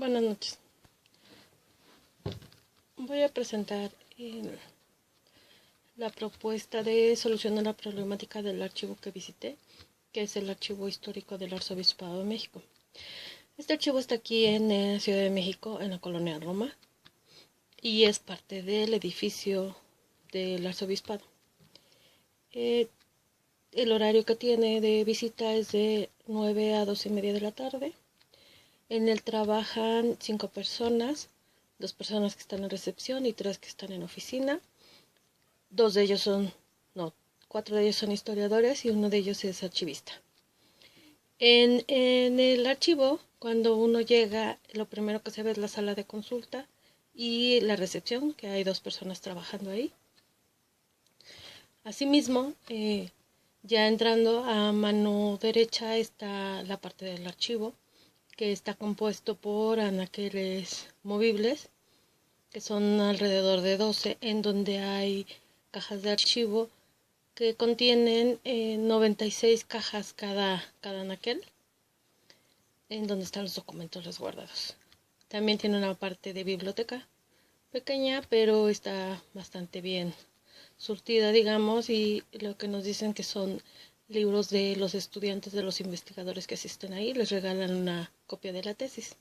Buenas noches. Voy a presentar la propuesta de solución a la problemática del archivo que visité, que es el archivo histórico del Arzobispado de México. Este archivo está aquí en Ciudad de México, en la colonia Roma, y es parte del edificio del Arzobispado. El horario que tiene de visita es de 9 a 12:30 de la tarde. En él trabajan 5 personas, 2 personas que están en recepción y 3 que están en oficina. 4 de ellos son historiadores y uno de ellos es archivista. En el archivo, cuando uno llega, lo primero que se ve es la sala de consulta y la recepción, que hay 2 personas trabajando ahí. Asimismo, ya entrando a mano derecha está la parte del archivo, que está compuesto por anaqueles movibles, que son alrededor de 12, en donde hay cajas de archivo que contienen 96 cajas cada anaquel, en donde están los documentos resguardados. También tiene una parte de biblioteca pequeña, pero está bastante bien surtida, digamos, y lo que nos dicen que son libros de los estudiantes, de los investigadores que asisten ahí, les regalan una copia de la tesis.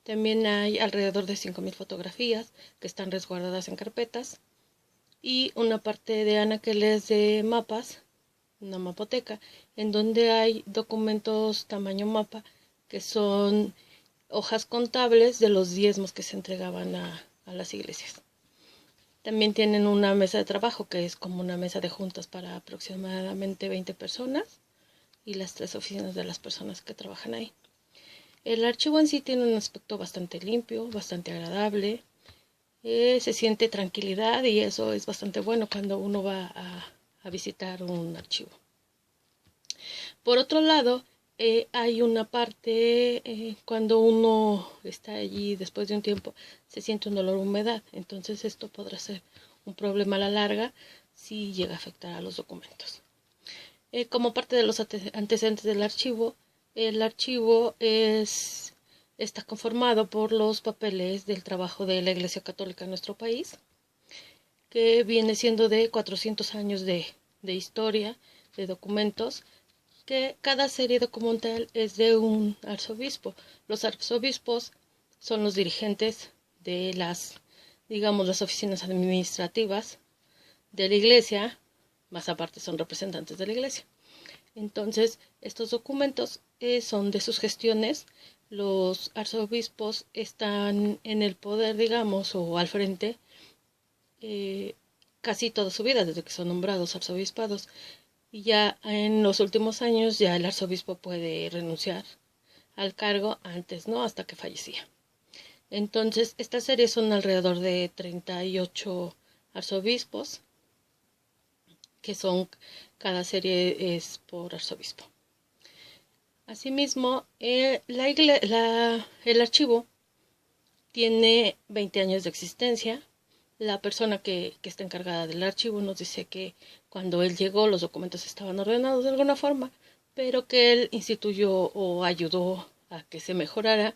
También hay alrededor de 5.000 fotografías que están resguardadas en carpetas y una parte de anaqueles de mapas, una mapoteca, en donde hay documentos tamaño mapa que son hojas contables de los diezmos que se entregaban a las iglesias. También tienen una mesa de trabajo que es como una mesa de juntas para aproximadamente 20 personas y las 3 oficinas de las personas que trabajan ahí. El archivo en sí tiene un aspecto bastante limpio, bastante agradable, se siente tranquilidad y eso es bastante bueno cuando uno va a visitar un archivo. Por otro lado, hay una parte, cuando uno está allí después de un tiempo, se siente un olor a humedad, entonces esto podrá ser un problema a la larga si llega a afectar a los documentos. Como parte de los antecedentes del archivo, el archivo está conformado por los papeles del trabajo de la Iglesia Católica en nuestro país, que viene siendo de 400 años de historia, de documentos, que cada serie documental es de un arzobispo. Los arzobispos son los dirigentes de las oficinas administrativas de la iglesia, más aparte son representantes de la iglesia. Entonces, estos documentos son de sus gestiones. Los arzobispos están en el poder, o al frente, casi toda su vida, desde que son nombrados arzobispados. Y ya en los últimos años ya el arzobispo puede renunciar al cargo, antes no, hasta que fallecía. Entonces, estas series son alrededor de 38 arzobispos, que son, cada serie es por arzobispo. Asimismo, el archivo tiene 20 años de existencia. La persona que está encargada del archivo nos dice que cuando él llegó los documentos estaban ordenados de alguna forma, pero que él instituyó o ayudó a que se mejorara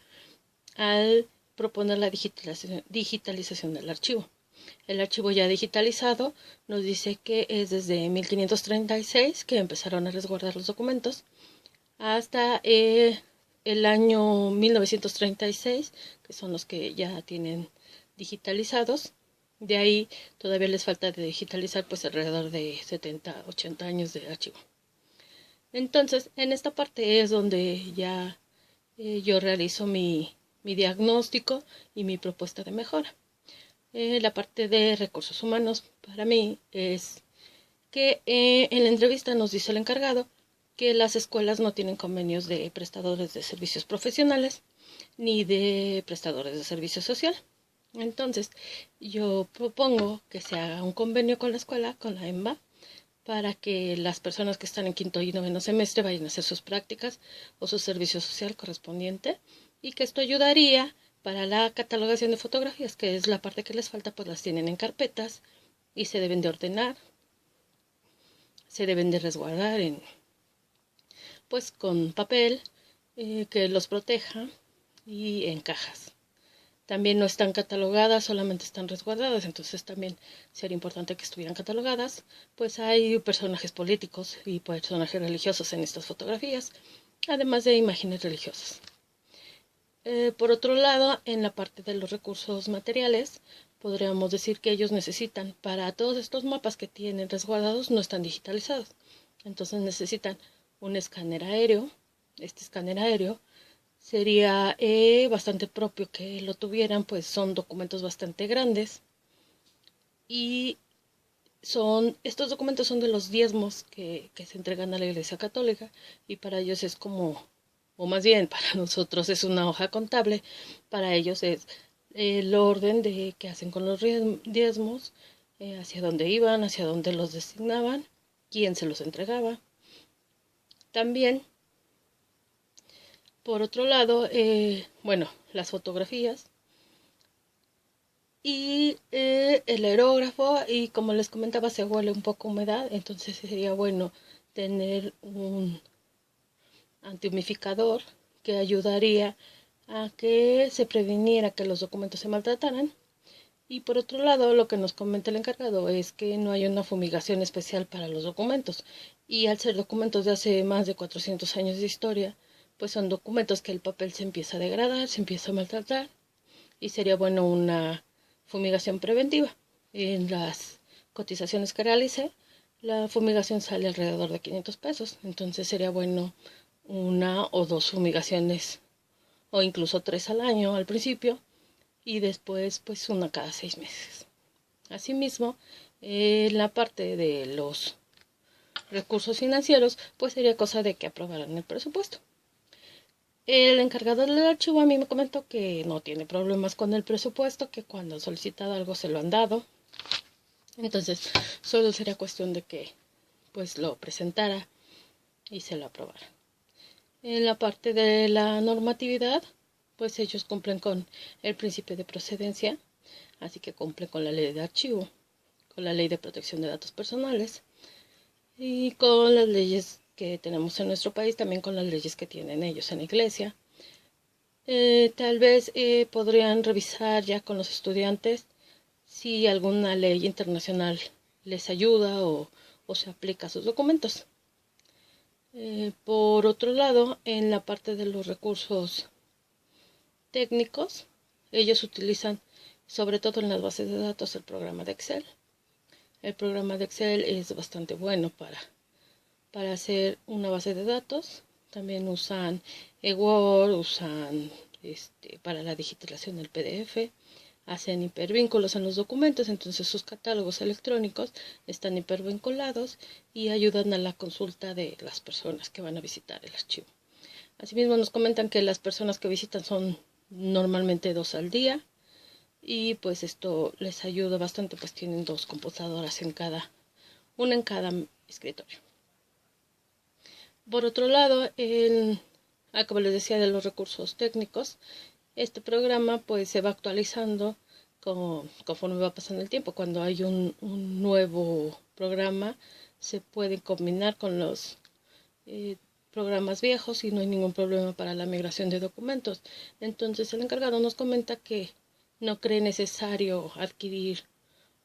al proponer la digitalización del archivo. El archivo ya digitalizado nos dice que es desde 1536 que empezaron a resguardar los documentos hasta el año 1936, que son los que ya tienen digitalizados. De ahí todavía les falta de digitalizar pues alrededor de 70, 80 años de archivo. Entonces, en esta parte es donde ya yo realizo mi diagnóstico y mi propuesta de mejora. La parte de recursos humanos para mí es que en la entrevista nos dice el encargado que las escuelas no tienen convenios de prestadores de servicios profesionales ni de prestadores de servicio social. Entonces, yo propongo que se haga un convenio con la escuela, con la EMBA, para que las personas que están en quinto y noveno semestre vayan a hacer sus prácticas o su servicio social correspondiente, y que esto ayudaría para la catalogación de fotografías, que es la parte que les falta, pues las tienen en carpetas y se deben de ordenar, se deben de resguardar con papel que los proteja, y en cajas. También no están catalogadas, solamente están resguardadas, entonces también sería importante que estuvieran catalogadas. Pues hay personajes políticos y personajes religiosos en estas fotografías, además de imágenes religiosas. Por otro lado, en la parte de los recursos materiales, podríamos decir que ellos necesitan, para todos estos mapas que tienen resguardados, no están digitalizados. Entonces necesitan un escáner aéreo. Este escáner aéreo sería bastante propio que lo tuvieran, pues son documentos bastante grandes. Y estos documentos son de los diezmos que se entregan a la Iglesia Católica, y para ellos es como, o más bien para nosotros es una hoja contable, para ellos es el orden de qué hacen con los diezmos, hacia dónde iban, hacia dónde los designaban, quién se los entregaba. También, por otro lado, las fotografías y el aerógrafo, y como les comentaba, se huele un poco humedad, entonces sería bueno tener un antihumificador que ayudaría a que se previniera que los documentos se maltrataran. Y por otro lado, lo que nos comenta el encargado es que no hay una fumigación especial para los documentos, y al ser documentos de hace más de 400 años de historia, pues son documentos que el papel se empieza a degradar, se empieza a maltratar, y sería bueno una fumigación preventiva. En las cotizaciones que realicé, la fumigación sale alrededor de 500 pesos, entonces sería bueno una o dos fumigaciones, o incluso 3 al año al principio, y después pues una cada 6 meses. Asimismo, en la parte de los recursos financieros, pues sería cosa de que aprobaran el presupuesto. El encargado del archivo a mí me comentó que no tiene problemas con el presupuesto, que cuando ha solicitado algo se lo han dado. Entonces, solo sería cuestión de que pues lo presentara y se lo aprobara. En la parte de la normatividad, pues ellos cumplen con el principio de procedencia, así que cumplen con la ley de archivo, con la ley de protección de datos personales y con las leyes que tenemos en nuestro país, también con las leyes que tienen ellos en la iglesia. Tal vez podrían revisar ya con los estudiantes si alguna ley internacional les ayuda o se aplica a sus documentos. Por otro lado, en la parte de los recursos técnicos, ellos utilizan, sobre todo en las bases de datos, el programa de Excel. El programa de Excel es bastante bueno para hacer una base de datos. También usan Word, usan para la digitalización del PDF, hacen hipervínculos en los documentos, entonces sus catálogos electrónicos están hipervinculados y ayudan a la consulta de las personas que van a visitar el archivo. Asimismo nos comentan que las personas que visitan son normalmente 2 al día, y pues esto les ayuda bastante, pues tienen 2 computadoras una en cada escritorio. Por otro lado, como les decía, de los recursos técnicos, este programa pues se va actualizando conforme va pasando el tiempo. Cuando hay un nuevo programa, se puede combinar con los programas viejos y no hay ningún problema para la migración de documentos. Entonces el encargado nos comenta que no cree necesario adquirir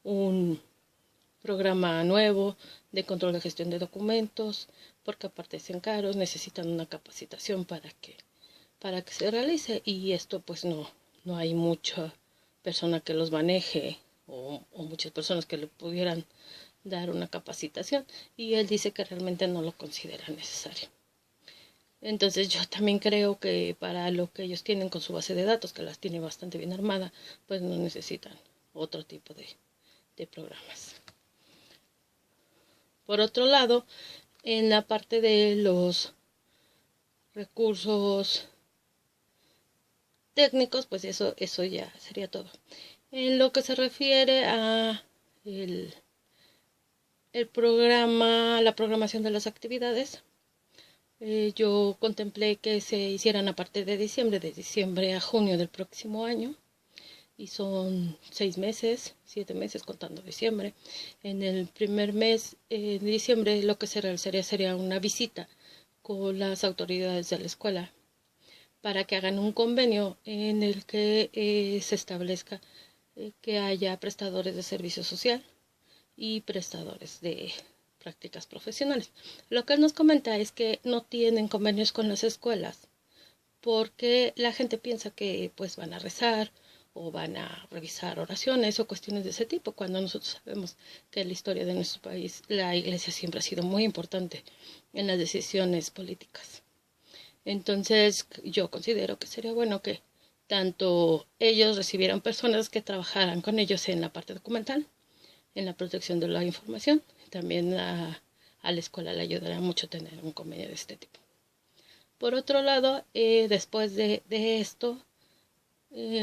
un programa nuevo de control de gestión de documentos, porque aparte sean caros, necesitan una capacitación para que se realice, y esto pues no hay mucha persona que los maneje o muchas personas que le pudieran dar una capacitación, y él dice que realmente no lo considera necesario. Entonces yo también creo que para lo que ellos tienen con su base de datos, que las tiene bastante bien armada, pues no necesitan otro tipo de programas. Por otro lado, en la parte de los recursos técnicos, pues eso ya sería todo. En lo que se refiere a el programa, la programación de las actividades, yo contemplé que se hicieran a partir de diciembre a junio del próximo año, y son 6 meses, 7 meses contando diciembre. En el primer mes de diciembre lo que se realizaría sería una visita con las autoridades de la escuela para que hagan un convenio en el que se establezca que haya prestadores de servicio social y prestadores de prácticas profesionales. Lo que él nos comenta es que no tienen convenios con las escuelas porque la gente piensa que pues van a rezar o van a revisar oraciones o cuestiones de ese tipo, cuando nosotros sabemos que en la historia de nuestro país la iglesia siempre ha sido muy importante en las decisiones políticas. Entonces yo considero que sería bueno que tanto ellos recibieran personas que trabajaran con ellos en la parte documental, en la protección de la información, también a la escuela le ayudará mucho tener un convenio de este tipo. Por otro lado, después de esto,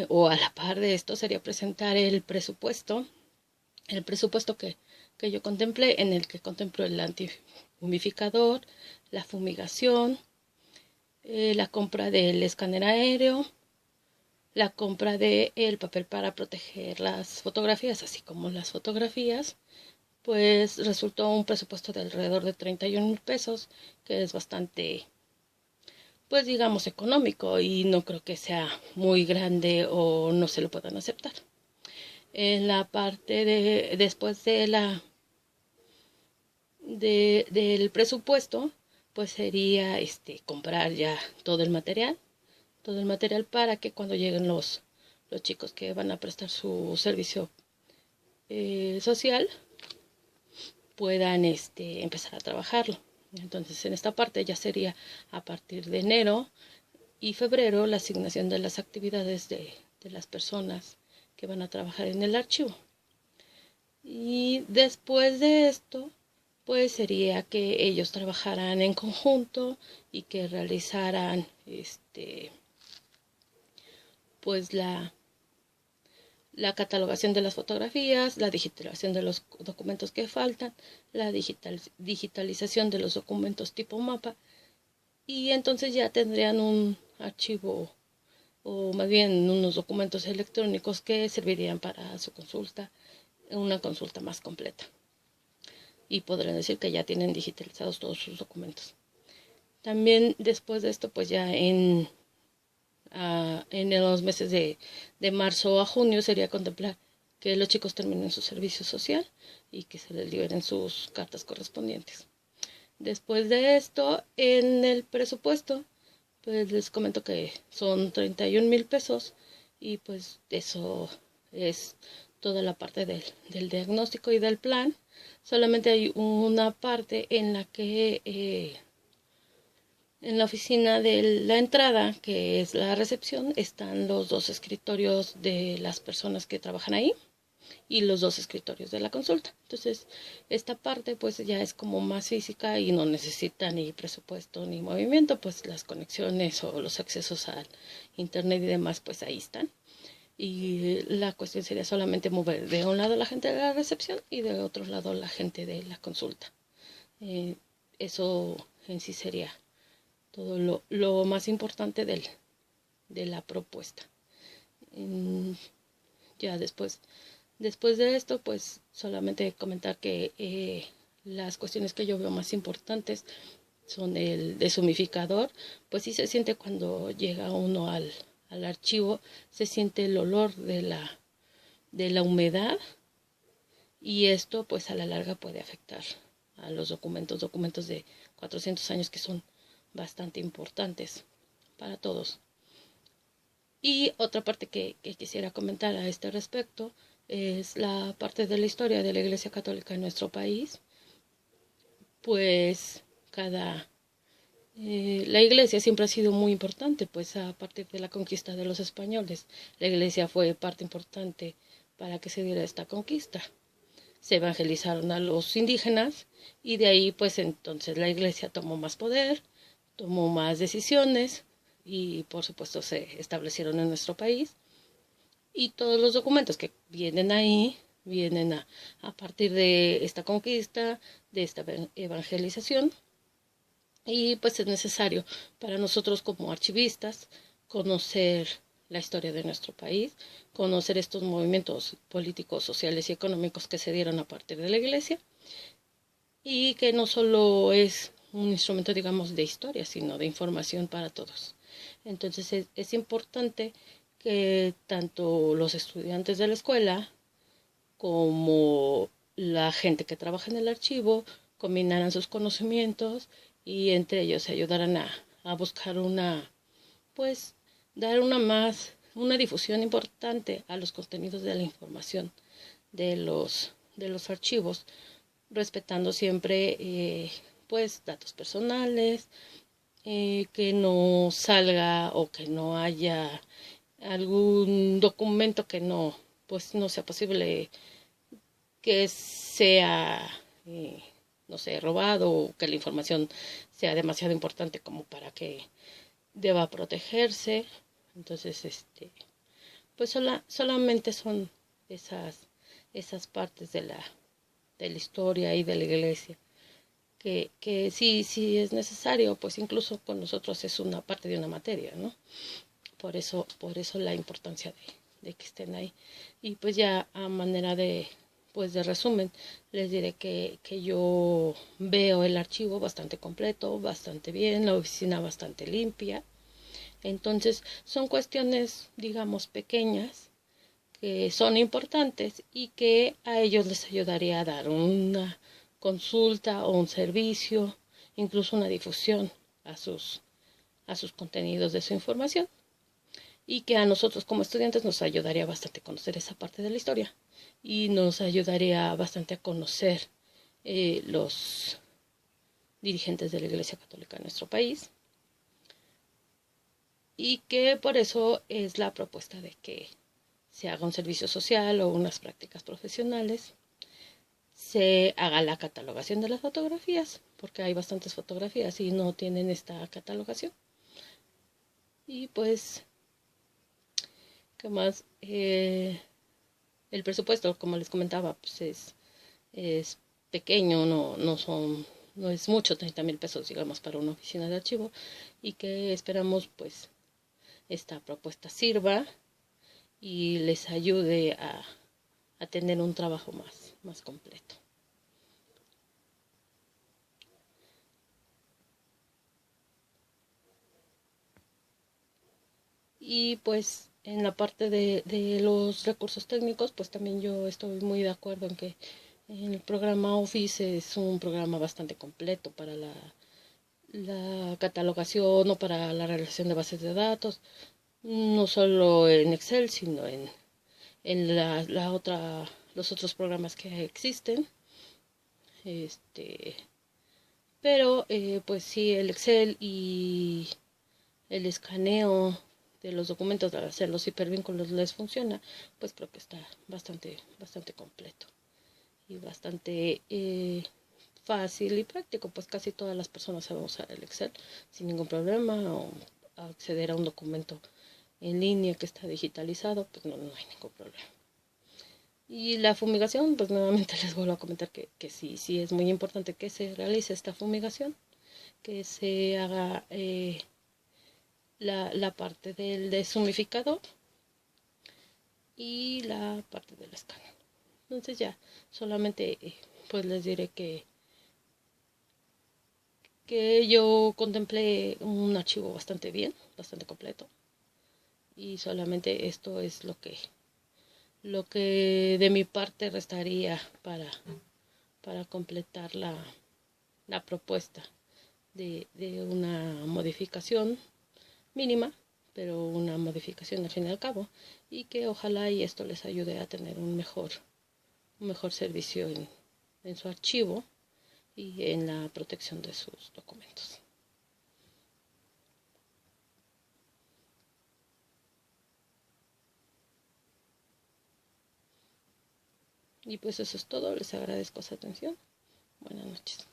o a la par de esto, sería presentar el presupuesto que yo contemplé, en el que contemplo el antihumificador, la fumigación, la compra del escáner aéreo, la compra del papel para proteger las fotografías, así como las fotografías, pues resultó un presupuesto de alrededor de 31,000 pesos, que es bastante, pues digamos, económico y no creo que sea muy grande o no se lo puedan aceptar. En la parte de después del presupuesto, pues sería comprar ya todo el material para que cuando lleguen los chicos que van a prestar su servicio social puedan empezar a trabajarlo. Entonces en esta parte ya sería a partir de enero y febrero la asignación de las actividades de las personas que van a trabajar en el archivo. Y después de esto, pues sería que ellos trabajaran en conjunto y que realizaran pues la catalogación de las fotografías, la digitalización de los documentos que faltan, la digitalización de los documentos tipo mapa, y entonces ya tendrían un archivo o más bien unos documentos electrónicos que servirían para su consulta, una consulta más completa. Y podrán decir que ya tienen digitalizados todos sus documentos. También después de esto, pues ya en los meses de marzo a junio sería contemplar que los chicos terminen su servicio social y que se les liberen sus cartas correspondientes. Después de esto, en el presupuesto, pues les comento que son 31,000 pesos y pues eso es toda la parte del diagnóstico y del plan. Solamente hay una parte en la que en la oficina de la entrada, que es la recepción, están los 2 escritorios de las personas que trabajan ahí y los 2 escritorios de la consulta. Entonces, esta parte pues ya es como más física y no necesita ni presupuesto ni movimiento, pues las conexiones o los accesos al internet y demás pues ahí están. Y la cuestión sería solamente mover de un lado la gente de la recepción y de otro lado la gente de la consulta. Eso en sí sería todo lo más importante de la propuesta. Ya después de esto, pues solamente comentar que las cuestiones que yo veo más importantes son el deshumificador, pues sí se siente cuando llega uno al archivo, se siente el olor de la humedad y esto pues a la larga puede afectar a los documentos de 400 años que son bastante importantes para todos. Y otra parte que quisiera comentar a este respecto es la parte de la historia de la Iglesia Católica en nuestro país. Pues la Iglesia siempre ha sido muy importante, pues a partir de la conquista de los españoles, la Iglesia fue parte importante para que se diera esta conquista. Se evangelizaron a los indígenas y de ahí pues entonces la Iglesia tomó más poder, tomó más decisiones y por supuesto se establecieron en nuestro país. Y todos los documentos que vienen ahí vienen a partir de esta conquista, de esta evangelización. Y pues es necesario para nosotros como archivistas conocer la historia de nuestro país, conocer estos movimientos políticos, sociales y económicos que se dieron a partir de la Iglesia y que no solo es un instrumento, digamos, de historia, sino de información para todos. Entonces es importante que tanto los estudiantes de la escuela como la gente que trabaja en el archivo combinaran sus conocimientos y entre ellos se ayudaran a buscar pues, dar una difusión importante a los contenidos de la información de los archivos, respetando siempre, pues, datos personales, que no salga o que no haya algún documento que pues, no sea posible que sea, eh, no sé, robado o que la información sea demasiado importante como para que deba protegerse. Entonces, pues solamente son esas, esas partes de la historia y de la iglesia que sí es necesario, pues incluso con nosotros es una parte de una materia, ¿no? Por eso la importancia de que estén ahí. Y pues ya a manera pues de resumen, les diré que yo veo el archivo bastante completo, bastante bien, la oficina bastante limpia. Entonces son cuestiones, digamos, pequeñas que son importantes y que a ellos les ayudaría a dar una consulta o un servicio, incluso una difusión a sus contenidos de su información, y que a nosotros como estudiantes nos ayudaría bastante a conocer esa parte de la historia y nos ayudaría bastante a conocer los dirigentes de la Iglesia Católica en nuestro país, y que por eso es la propuesta de que se haga un servicio social o unas prácticas profesionales, se haga la catalogación de las fotografías, porque hay bastantes fotografías y no tienen esta catalogación. Y pues, ¿qué más? El presupuesto, como les comentaba, pues es pequeño, no es mucho, 30,000 pesos, digamos, para una oficina de archivo, y que esperamos, pues, esta propuesta sirva y les ayude a tener un trabajo más completo. Y pues en la parte de los recursos técnicos, pues también yo estoy muy de acuerdo en que el programa Office es un programa bastante completo para la catalogación o para la realización de bases de datos, no solo en Excel, sino en los otros programas que existen. Este, pero pues sí, el Excel y el escaneo de los documentos al hacer los hipervínculos les funciona, pues creo que está bastante completo y bastante fácil y práctico, pues casi todas las personas saben usar el Excel sin ningún problema, o acceder a un documento en línea que está digitalizado, pues no hay ningún problema. Y la fumigación, pues nuevamente les vuelvo a comentar que sí es muy importante que se realice esta fumigación, que se haga la parte del deshumificador y la parte del escáner. Entonces ya, solamente pues les diré que yo contemplé un archivo bastante bien, bastante completo, y solamente esto es lo que de mi parte restaría para completar la propuesta de una modificación mínima, pero una modificación al fin y al cabo, y que ojalá y esto les ayude a tener un mejor servicio en su archivo y en la protección de sus documentos. Y pues eso es todo, les agradezco su atención. Buenas noches.